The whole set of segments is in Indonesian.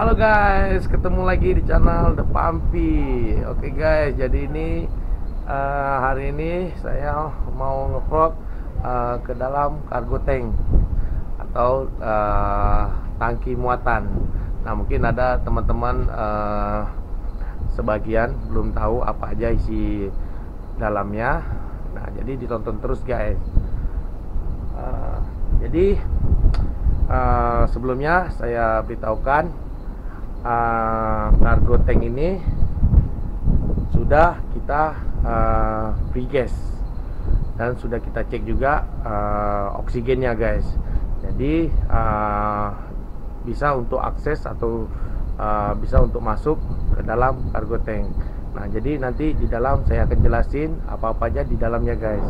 Halo guys, ketemu lagi di channel The Pumpy. Oke guys, jadi ini hari ini saya mau ngevlog ke dalam cargo tank atau tangki muatan. Nah, mungkin ada teman-teman sebagian belum tahu apa aja isi dalamnya. Nah, jadi ditonton terus guys. Jadi sebelumnya saya beritahukan cargo tank ini sudah kita free gas dan sudah kita cek juga oksigennya guys. Jadi bisa untuk akses atau bisa untuk masuk ke dalam cargo tank. Nah, jadi nanti di dalam saya akan jelasin apa-apa aja di dalamnya guys.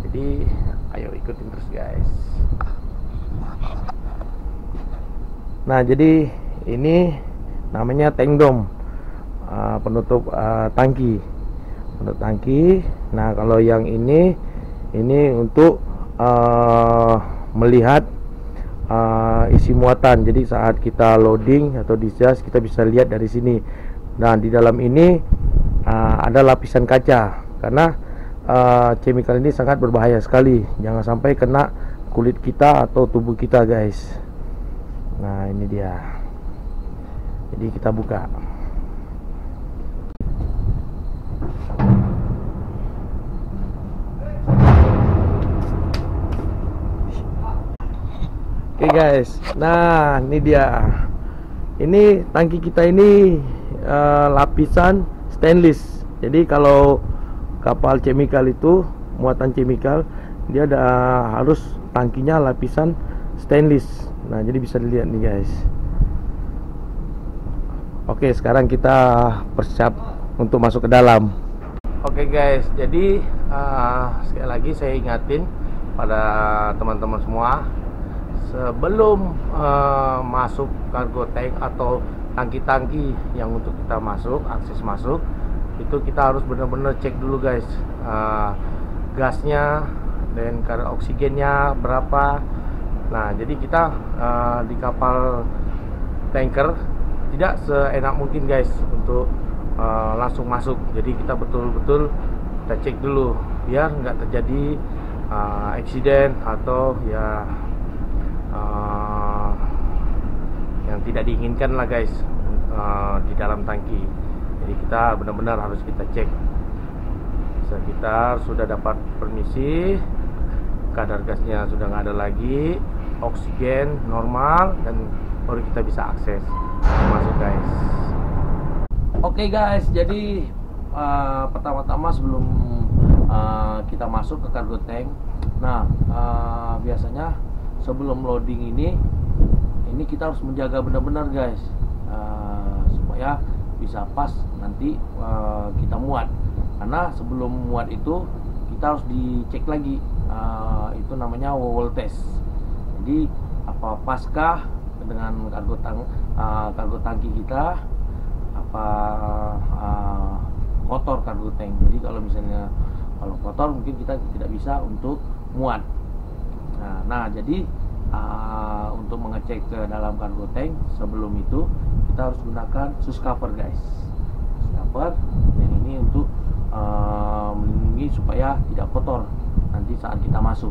Jadi ayo ikutin terus guys. Nah, jadi ini namanya tank dome, penutup tangki, penutup tangki. Nah, kalau yang ini untuk melihat isi muatan. Jadi saat kita loading atau discharge kita bisa lihat dari sini. Nah, di dalam ini ada lapisan kaca karena chemical ini sangat berbahaya sekali. Jangan sampai kena kulit kita atau tubuh kita guys. Nah, ini dia. Jadi kita buka. Oke guys. Nah, ini dia. Ini tangki kita ini lapisan stainless. Jadi kalau kapal chemical itu muatan chemical, dia ada harus tangkinya lapisan stainless. Nah, jadi bisa dilihat nih guys. Oke, sekarang kita persiap untuk masuk ke dalam. Oke guys, jadi sekali lagi saya ingatin pada teman-teman semua, sebelum masuk cargo tank atau tangki-tangki yang untuk kita masuk, akses masuk, itu kita harus benar-benar cek dulu guys, gasnya dan kadar oksigennya berapa. Nah, jadi kita di kapal tanker tidak seenak mungkin guys untuk langsung masuk. Jadi kita betul-betul kita cek dulu biar nggak terjadi accident atau ya yang tidak diinginkan lah guys di dalam tangki. Jadi kita benar-benar harus kita cek. Kita sudah dapat permisi, kadar gasnya sudah nggak ada lagi, oksigen normal, dan baru kita bisa akses masuk guys. Oke guys, jadi pertama-tama sebelum kita masuk ke cargo tank, nah biasanya sebelum loading ini kita harus menjaga benar-benar guys, supaya bisa pas nanti kita muat. Karena sebelum muat itu kita harus dicek lagi, itu namanya wall test. Jadi apa paskah dengan cargo tangki kita, apa kotor cargo tank. Jadi kalau misalnya kotor mungkin kita tidak bisa untuk muat. Nah, jadi untuk mengecek ke dalam cargo tank sebelum itu kita harus gunakan sus cover guys. Sus cover yang ini untuk melindungi supaya tidak kotor nanti saat kita masuk.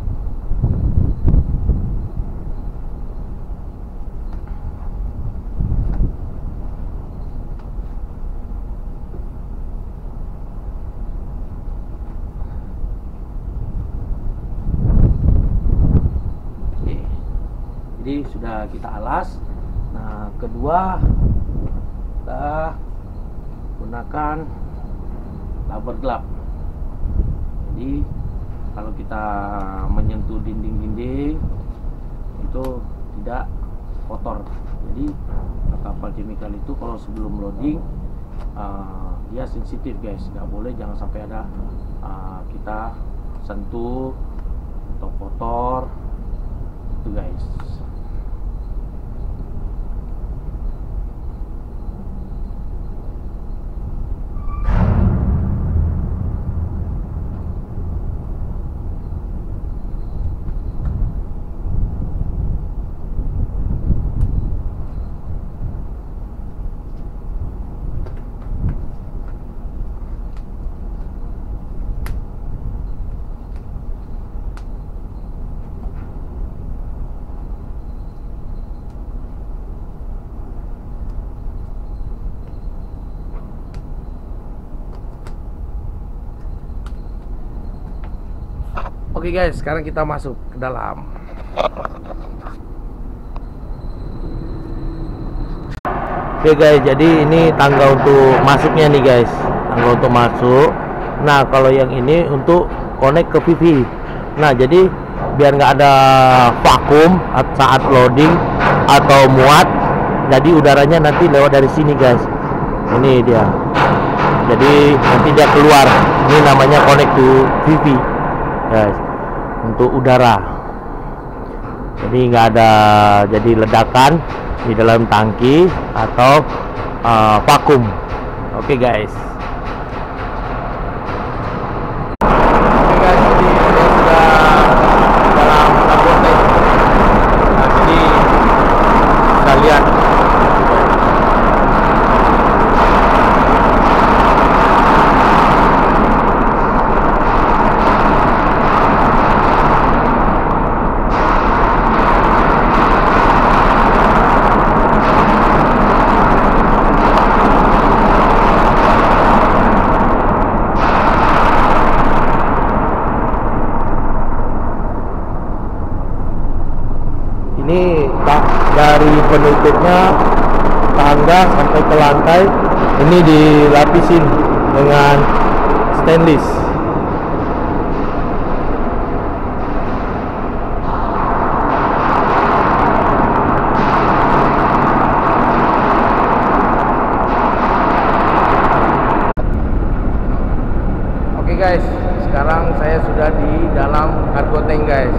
Oke. Jadi sudah kita alas. Nah, kedua kita gunakan rubber glove. Jadi kalau kita menyentuh dinding-dinding itu tidak kotor. Jadi kapal chemical itu kalau sebelum loading dia sensitif guys, nggak boleh, jangan sampai ada kita sentuh atau kotor itu guys. Oke guys, sekarang kita masuk ke dalam. Oke guys, jadi ini tangga untuk masuknya nih guys, tangga untuk masuk. Nah kalau yang ini untuk connect ke PV. Nah jadi biar nggak ada vakum saat loading atau muat, jadi udaranya nanti lewat dari sini guys. Ini dia, jadi nanti dia keluar. Ini namanya connect to PV guys, untuk udara. Jadi nggak ada jadi ledakan di dalam tangki atau vakum. Oke guys. Ini dari penutupnya tangga sampai ke lantai ini dilapisin dengan stainless. Oke guys, sekarang saya sudah di dalam cargo tank guys.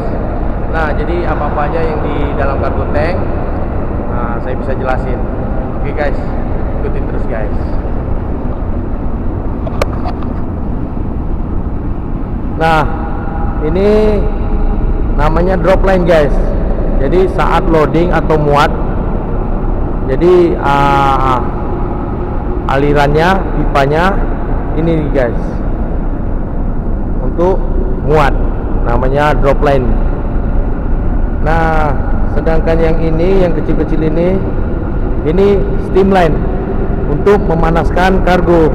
Nah, jadi apa-apa aja yang di dalam cargo tank, saya bisa jelasin. Oke guys, ikutin terus guys. Nah, ini namanya drop line guys. Jadi saat loading atau muat, jadi alirannya, pipanya ini nih guys, untuk muat, namanya drop line. Nah, sedangkan yang ini, yang kecil-kecil ini steam line untuk memanaskan kargo.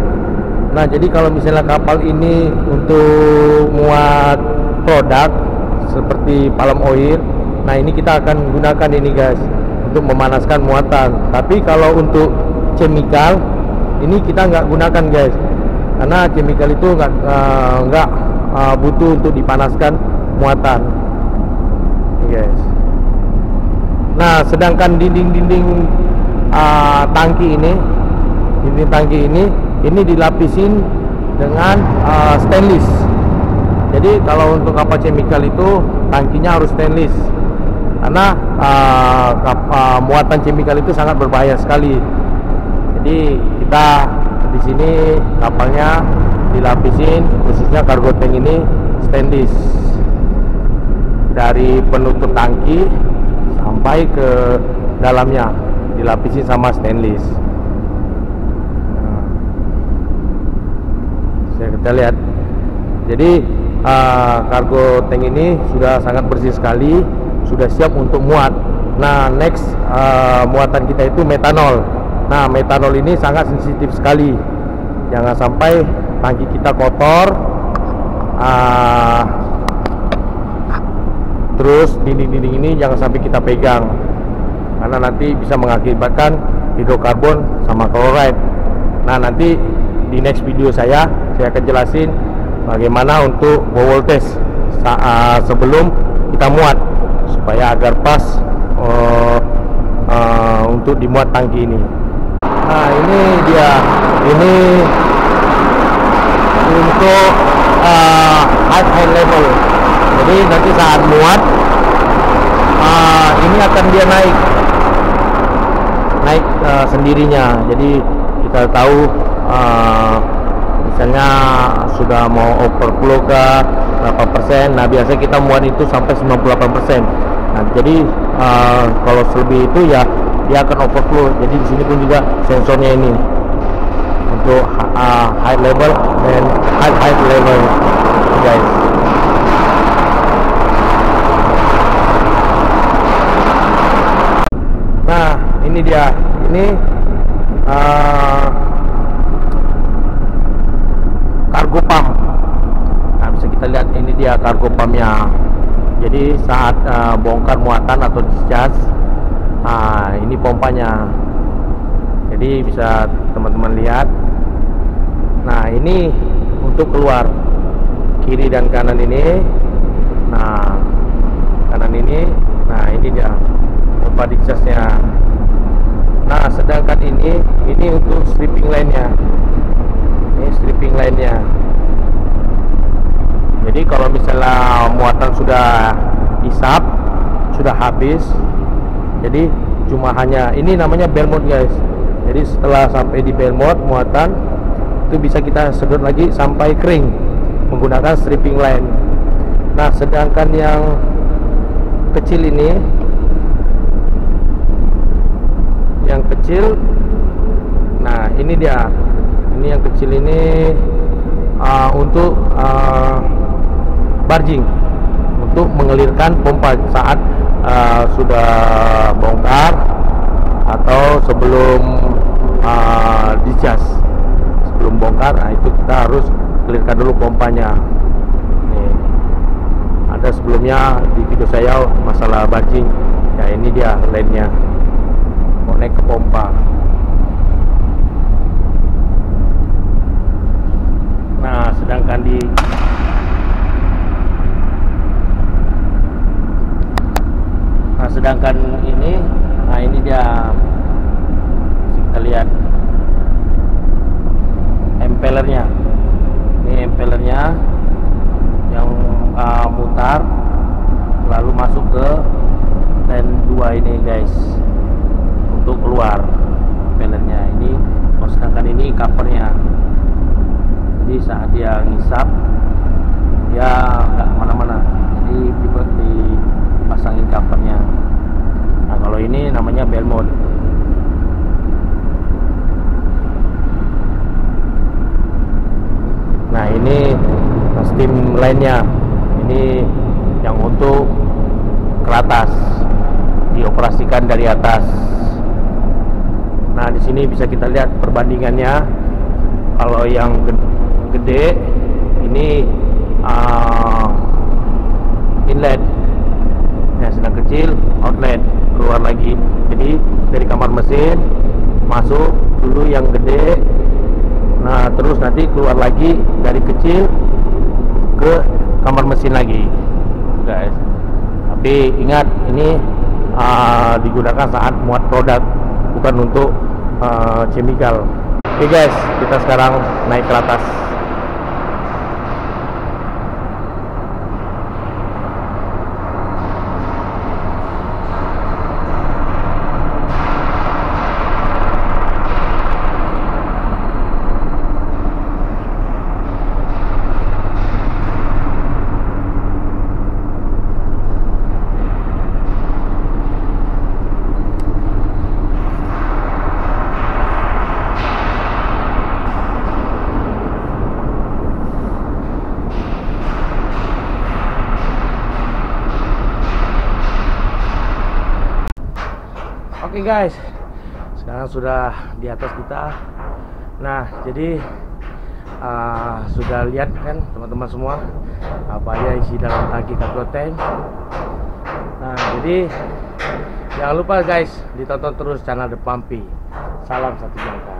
Nah, jadi kalau misalnya kapal ini untuk muat produk seperti palm oil, nah ini kita akan gunakan ini guys untuk memanaskan muatan. Tapi kalau untuk chemical ini kita nggak gunakan guys, karena chemical itu nggak butuh untuk dipanaskan muatan guys. Nah, sedangkan dinding-dinding tangki ini, ini dilapisin dengan stainless. Jadi kalau untuk kapal chemical itu tangkinya harus stainless, karena muatan chemical itu sangat berbahaya sekali. Jadi kita di sini kapalnya dilapisin, khususnya cargo tank ini stainless. Dari penutup tangki sampai ke dalamnya dilapisi sama stainless. Kita lihat, jadi cargo tank ini sudah sangat bersih sekali, sudah siap untuk muat. Nah, next muatan kita itu metanol. Nah, metanol ini sangat sensitif sekali, jangan sampai tangki kita kotor, terus dinding-dinding ini jangan sampai kita pegang, karena nanti bisa mengakibatkan hidrokarbon sama chloride. Nah, nanti di next video saya akan jelasin bagaimana untuk bowel test sebelum kita muat, supaya agar pas untuk dimuat tangki ini. Nah, ini dia, ini untuk high level. Jadi nanti saat muat, ini akan dia naik sendirinya. Jadi kita tahu misalnya sudah mau overflow ke berapa persen. Nah, biasanya kita muat itu sampai 98%. Nah, jadi kalau lebih itu ya dia akan overflow. Jadi di sini pun juga sensornya ini untuk high level dan high level guys. Nah, ini dia, ini cargo pump. Nah, bisa kita kita lihat ini dia kargo pumpnya. Jadi saat bongkar muatan atau discharge, ini pompanya. Jadi bisa teman-teman lihat. Nah, ini untuk keluar kiri dan kanan ini. Nah, kanan ini. Nah, ini dia pompa discharge-nya. Nah, sedangkan ini untuk stripping line-nya. Ini stripping line-nya. Jadi kalau misalnya muatan sudah isap, sudah habis, jadi cuma hanya ini namanya bell mode guys. Jadi setelah sampai di bell mode muatan itu bisa kita sedot lagi sampai kering menggunakan stripping line. Nah, sedangkan yang kecil ini, yang kecil, nah ini dia, ini yang kecil ini untuk barging, untuk mengelirkan pompa saat sudah bongkar atau sebelum discharge. Sebelum bongkar, nah itu kita harus kelirkan dulu pompanya. Nih, ada sebelumnya di video saya masalah barging. Ya, ini dia line-nya, connect ke pompa. Nah, sedangkan ini, nah ini dia, kita lihat impellernya. Ini impellernya yang mutar lalu masuk ke line 2 ini guys, untuk keluar impellernya ini. Sedangkan ini covernya. Jadi saat dia ngisap, dia nggak kemana-mana, jadi dipasangin covernya. Nah, kalau ini namanya bell mode. Nah, ini steam line-nya. Ini yang untuk ke atas, dioperasikan dari atas. Nah, di sini bisa kita lihat perbandingannya. Kalau yang gede ini inlet, ya, sedang kecil outlet, keluar lagi. Jadi dari kamar mesin masuk dulu yang gede, nah terus nanti keluar lagi dari kecil ke kamar mesin lagi guys. Tapi ingat, ini digunakan saat muat produk, bukan untuk chemical. Oke guys, kita sekarang naik ke atas. Oke guys, sekarang sudah di atas kita. Nah, jadi sudah lihat kan teman-teman semua apa aja isi dalam tangki cargo tank. Nah, jadi jangan lupa guys, ditonton terus channel The Pumpy. Salam satu jangka.